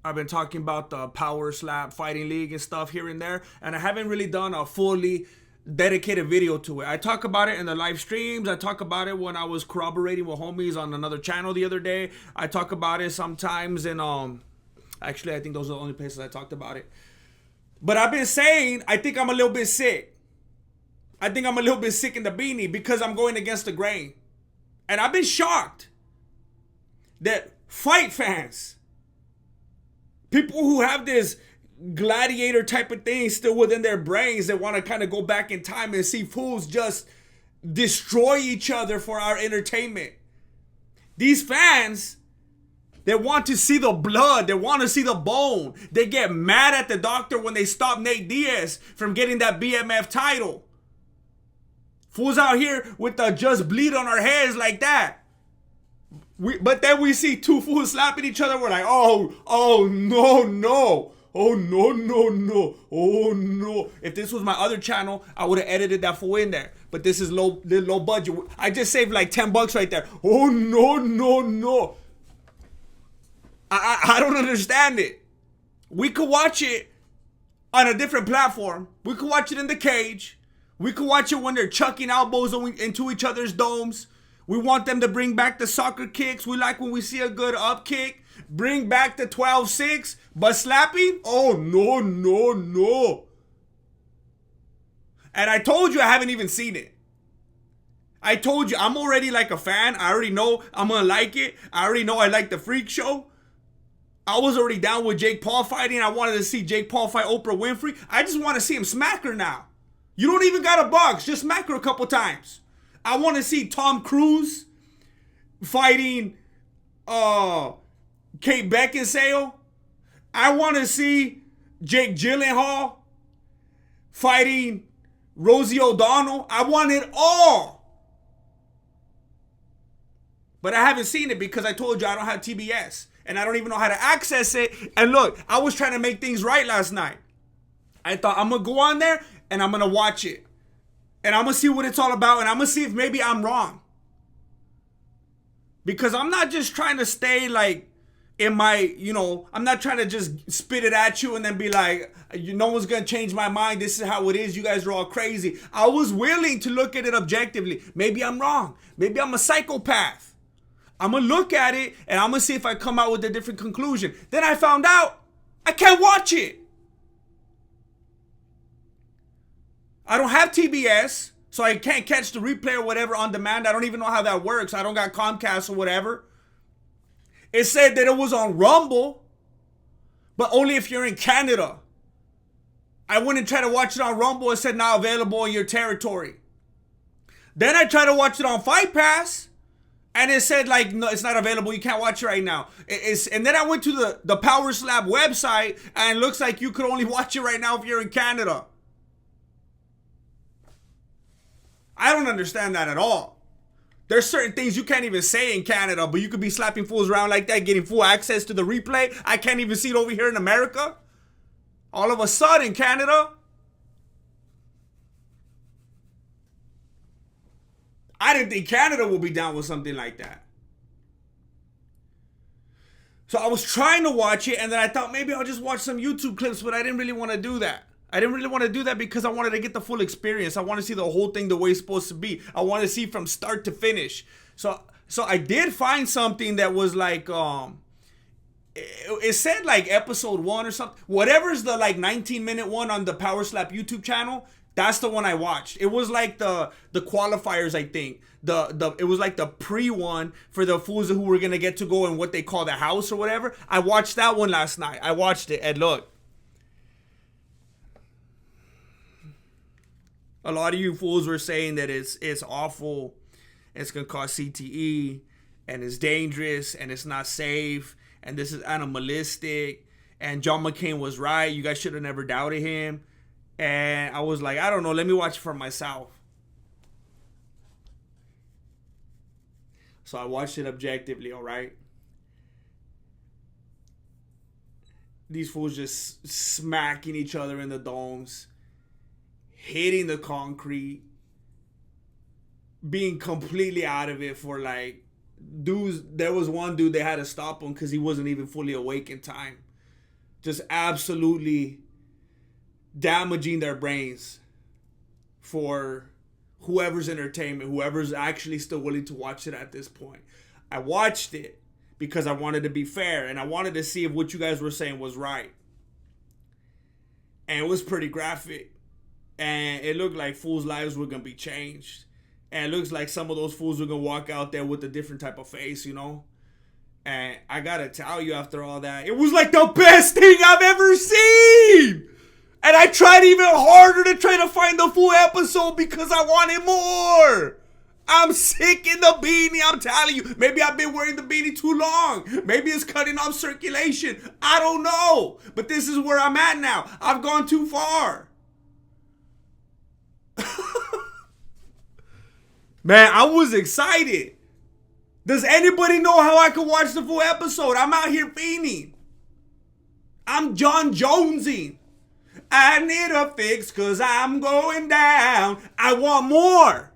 I've been talking about the Power Slap Fighting League and stuff here and there, and I haven't really done a fully dedicated video to it. I talk about it in the live streams. I talk about it when I was corroborating with homies on another channel the other day. I talk about it sometimes in actually I think those are the only places I talked about it. But I've been saying I think I'm a little bit sick. I think I'm a little bit sick in the beanie because I'm going against the grain. And I've been shocked that fight fans, people who have this gladiator type of thing still within their brains that want to kind of go back in time and see fools just destroy each other for our entertainment. These fans, they want to see the blood. They want to see the bone. They get mad at the doctor when they stop Nate Diaz from getting that BMF title. Fools out here with the just bleed on our heads like that. But then we see two fools slapping each other. We're like, oh, no. Oh, no. If this was my other channel, I would have edited that fool in there. But this is low budget. I just saved like $10 right there. Oh, no. I don't understand it. We could watch it on a different platform. We could watch it in the cage. We could watch it when they're chucking elbows into each other's domes. We want them to bring back the soccer kicks. We like when we see a good up kick. Bring back the 12-6. But slapping? Oh, no. And I told you I haven't even seen it. I told you I'm already like a fan. I already know I'm going to like it. I already know I like the freak show. I was already down with Jake Paul fighting. I wanted to see Jake Paul fight Oprah Winfrey. I just want to see him smack her now. You don't even got to box. Just smack her a couple times. I want to see Tom Cruise fighting Kate Beckinsale. I want to see Jake Gyllenhaal fighting Rosie O'Donnell. I want it all. But I haven't seen it because I told you I don't have TBS. And I don't even know how to access it. And look, I was trying to make things right last night. I thought I'm going to go on there and I'm going to watch it. And I'm going to see what it's all about. And I'm going to see if maybe I'm wrong. Because I'm not just trying to stay like in my, I'm not trying to just spit it at you and then be like, no one's going to change my mind. This is how it is. You guys are all crazy. I was willing to look at it objectively. Maybe I'm wrong. Maybe I'm a psychopath. I'm going to look at it and I'm going to see if I come out with a different conclusion. Then I found out I can't watch it. I don't have TBS, so I can't catch the replay or whatever on demand. I don't even know how that works. I don't got Comcast or whatever. It said that it was on Rumble, but only if you're in Canada. I went and tried to watch it on Rumble. It said not available in your territory. Then I tried to watch it on Fight Pass. And it said, like, no, it's not available. You can't watch it right now. And then I went to the Power Slap website, and it looks like you could only watch it right now if you're in Canada. I don't understand that at all. There's certain things you can't even say in Canada, but you could be slapping fools around like that, getting full access to the replay. I can't even see it over here in America. All of a sudden, Canada. I didn't think Canada would be down with something like that. So I was trying to watch it, and then I thought maybe I'll just watch some YouTube clips, but I didn't really want to do that. I didn't really want to do that because I wanted to get the full experience. I want to see the whole thing the way it's supposed to be. I want to see from start to finish. So I did find something that was like, it said like episode 1 or something. Whatever's the like 19-minute one on the Power Slap YouTube channel, that's the one I watched. It was like the qualifiers, I think. It was like the pre-one for the fools who were gonna get to go in what they call the house or whatever. I watched that one last night. I watched it, and look, a lot of you fools were saying that it's awful, it's gonna cause CTE, and it's dangerous, and it's not safe, and this is animalistic, and John McCain was right. You guys should have never doubted him. And I was like, I don't know, let me watch it for myself. So I watched it objectively, all right? These fools just smacking each other in the domes, hitting the concrete, being completely out of it for like dudes. There was one dude, they had to stop him because he wasn't even fully awake in time. just absolutely damaging their brains for whoever's entertainment, whoever's actually still willing to watch it at this point. I watched it because I wanted to be fair and I wanted to see if what you guys were saying was right. And it was pretty graphic. And it looked like fools' lives were going to be changed. And it looks like some of those fools were going to walk out there with a different type of face, you know? And I got to tell you, after all that, it was like the best thing I've ever seen. And I tried even harder to try to find the full episode because I wanted more. I'm sick in the beanie, I'm telling you. Maybe I've been wearing the beanie too long. Maybe it's cutting off circulation. I don't know. But this is where I'm at now. I've gone too far. Man, I was excited. Does anybody know how I could watch the full episode? I'm out here fiending. I'm John Jonesing. I need a fix because I'm going down. I want more.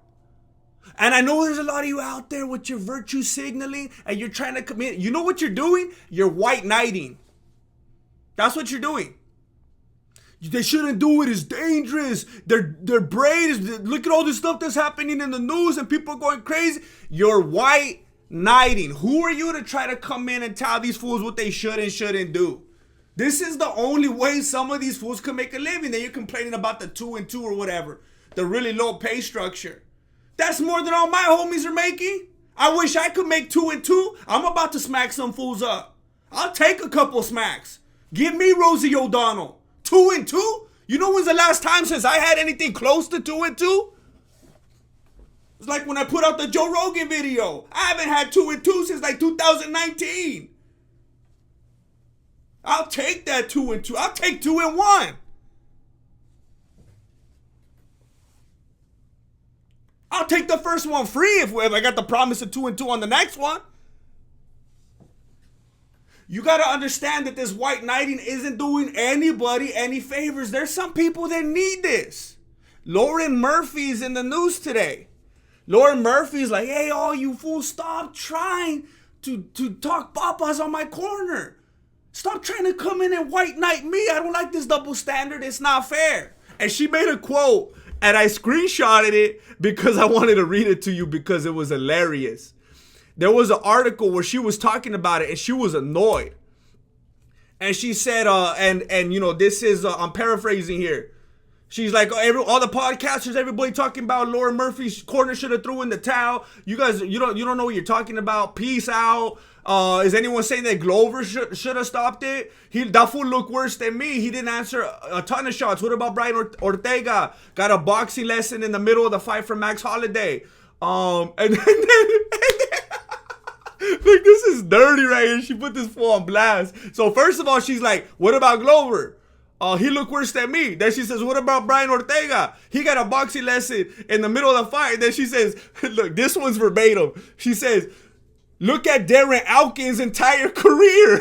And I know there's a lot of you out there with your virtue signaling and you're trying to commit. You know what you're doing? You're white knighting. That's what you're doing. They shouldn't do it. It's dangerous. Their brain is, look at all this stuff that's happening in the news and people are going crazy. You're white knighting. Who are you to try to come in and tell these fools what they should and shouldn't do? This is the only way some of these fools can make a living. Then you're complaining about the 2 and 2 or whatever. The really low pay structure. That's more than all my homies are making. I wish I could make 2 and 2. I'm about to smack some fools up. I'll take a couple smacks. Give me Rosie O'Donnell. 2 and 2? You know when's the last time since I had anything close to 2 and 2? It's like when I put out the Joe Rogan video. I haven't had 2 and 2 since like 2019. I'll take that 2 and 2. I'll take 2 and 1. I'll take the first one free if I got the promise of 2 and 2 on the next one. You got to understand that this white knighting isn't doing anybody any favors. There's some people that need this. Lauren Murphy's in the news today. Lauren Murphy's like, hey, all you fools, stop trying to talk papas on my corner. Stop trying to come in and white knight me. I don't like this double standard. It's not fair. And she made a quote, and I screenshotted it because I wanted to read it to you because it was hilarious. There was an article where she was talking about it, and she was annoyed. And she said, and you know, this is, I'm paraphrasing here. She's like, all the podcasters, everybody talking about Lauren Murphy's corner should have threw in the towel. You guys, you don't know what you're talking about. Peace out. Is anyone saying that Glover should have stopped it? That fool looked worse than me. He didn't answer a ton of shots. What about Brian Ortega? Got a boxing lesson in the middle of the fight from Max Holiday. And then look, this is dirty right here. She put this fool on blast. So first of all, she's like, what about Glover? He looked worse than me. Then she says, what about Brian Ortega? He got a boxing lesson in the middle of the fight. Then she says, look, this one's verbatim. She says, look at Darren Elkins' entire career.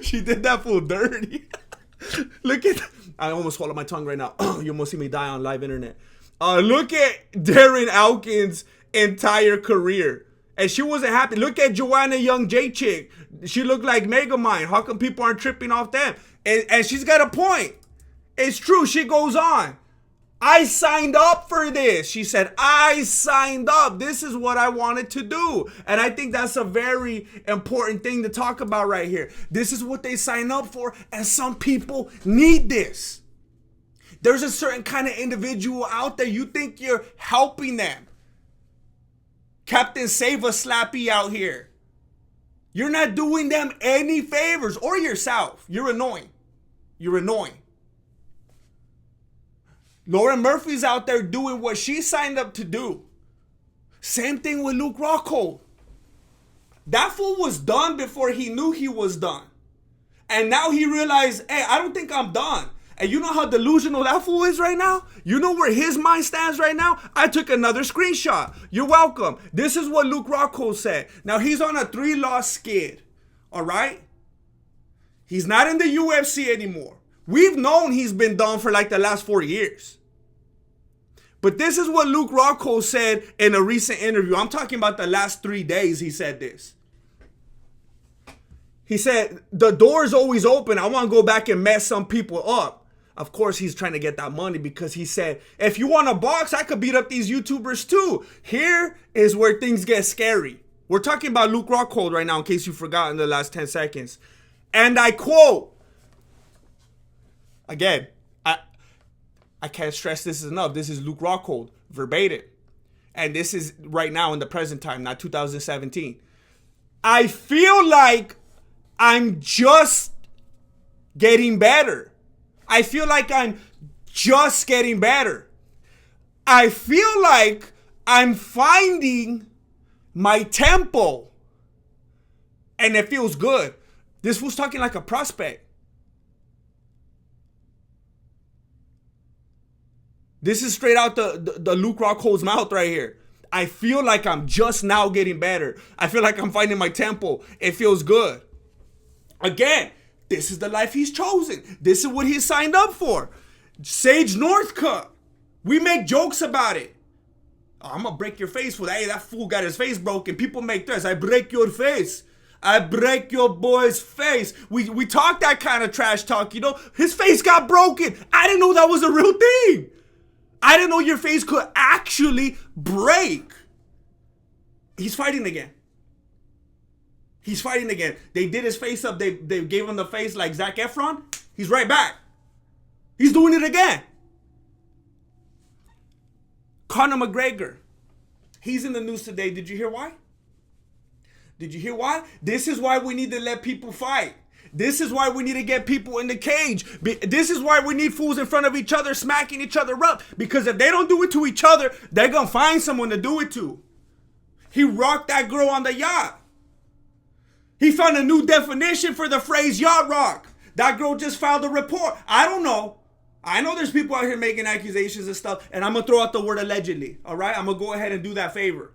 She did that fool dirty. Look at, I almost swallowed my tongue right now. You almost see me die on live internet. Look at Darren Elkins' entire career. And she wasn't happy. Look at Joanna Young J chick. She looked like Megamind. How come people aren't tripping off them? And she's got a point. It's true. She goes on. I signed up for this. She said, I signed up. This is what I wanted to do. And I think that's a very important thing to talk about right here. This is what they sign up for. And some people need this. There's a certain kind of individual out there. You think you're helping them. Captain Save a Slappy out here. You're not doing them any favors, or yourself. You're annoying. You're annoying. Lauren Murphy's out there doing what she signed up to do. Same thing with Luke Rockhold. That fool was done before he knew he was done. And now he realized, hey, I don't think I'm done. And you know how delusional that fool is right now? You know where his mind stands right now? I took another screenshot. You're welcome. This is what Luke Rockhold said. Now, he's on a 3-loss skid. All right? He's not in the UFC anymore. We've known he's been done for like the last 4 years. But this is what Luke Rockhold said in a recent interview. I'm talking about the last 3 days he said this. He said, the door's always open. I want to go back and mess some people up. Of course, he's trying to get that money because he said, if you want to box, I could beat up these YouTubers too. Here is where things get scary. We're talking about Luke Rockhold right now, in case you forgot in the last 10 seconds. And I quote, again, I can't stress this enough. This is Luke Rockhold, verbatim. And this is right now in the present time, not 2017. I feel like I'm just getting better. I feel like I'm just getting better. I feel like I'm finding my tempo. And it feels good. This was talking like a prospect. This is straight out the Luke Rockhold's mouth right here. I feel like I'm just now getting better. I feel like I'm finding my tempo. It feels good. Again, this is the life he's chosen. This is what he signed up for. Sage Northcutt. We make jokes about it. Oh, I'm going to break your face for that. Hey, that fool got his face broken. People make threats. I break your face. I break your boy's face. We talk that kind of trash talk, you know. His face got broken. I didn't know that was a real thing. I didn't know your face could actually break. He's fighting again. He's fighting again. They did his face up. They gave him the face like Zac Efron. He's right back. He's doing it again. Conor McGregor. He's in the news today. Did you hear why? Did you hear why? This is why we need to let people fight. This is why we need to get people in the cage. This is why we need fools in front of each other, smacking each other up. Because if they don't do it to each other, they're going to find someone to do it to. He rocked that girl on the yacht. He found a new definition for the phrase yacht rock. That girl just filed a report. I don't know. I know there's people out here making accusations and stuff, and I'm going to throw out the word allegedly. All right? I'm going to go ahead and do that favor.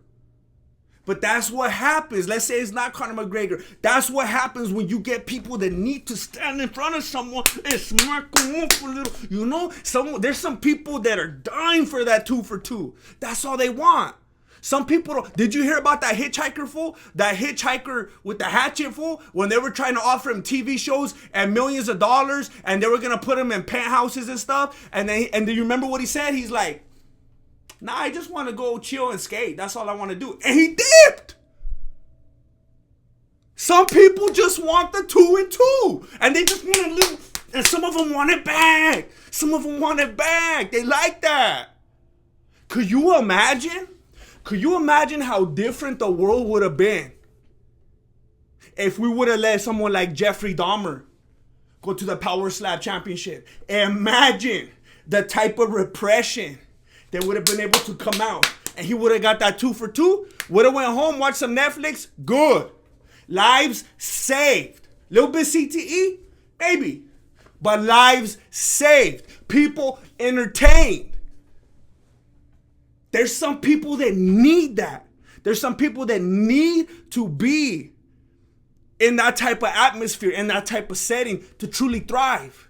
But that's what happens. Let's say it's not Conor McGregor. That's what happens when you get people that need to stand in front of someone and smack them up a little. You know, there's some people that are dying for that 2 for 2. That's all they want. Some people don't. Did you hear about that hitchhiker fool? That hitchhiker with the hatchet fool? When they were trying to offer him TV shows and millions of dollars, and they were going to put him in penthouses and stuff. And do you remember what he said? He's like, nah, I just want to go chill and skate. That's all I want to do. And he dipped. Some people just want the 2 and 2. And they just want a little. And some of them want it back. Some of them want it back. They like that. Could you imagine? Could you imagine how different the world would have been if we would have let someone like Jeffrey Dahmer go to the Power Slap Championship? Imagine the type of repression that would have been able to come out, and he would have got that 2 for 2, would have went home, watched some Netflix, good. Lives saved. Little bit CTE, maybe, but lives saved. People entertained. There's some people that need that. There's some people that need to be in that type of atmosphere, in that type of setting to truly thrive,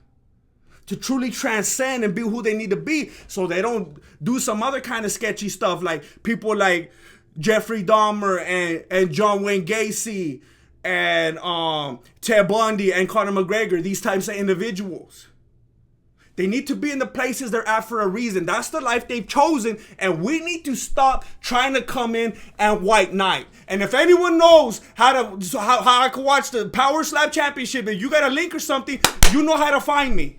to truly transcend and be who they need to be, so they don't do some other kind of sketchy stuff like people like Jeffrey Dahmer and John Wayne Gacy and Ted Bundy and Conor McGregor, these types of individuals. They need to be in the places they're at for a reason. That's the life they've chosen, and we need to stop trying to come in and white knight. And if anyone knows how I can watch the Power Slap Championship, and you got a link or something, you know how to find me.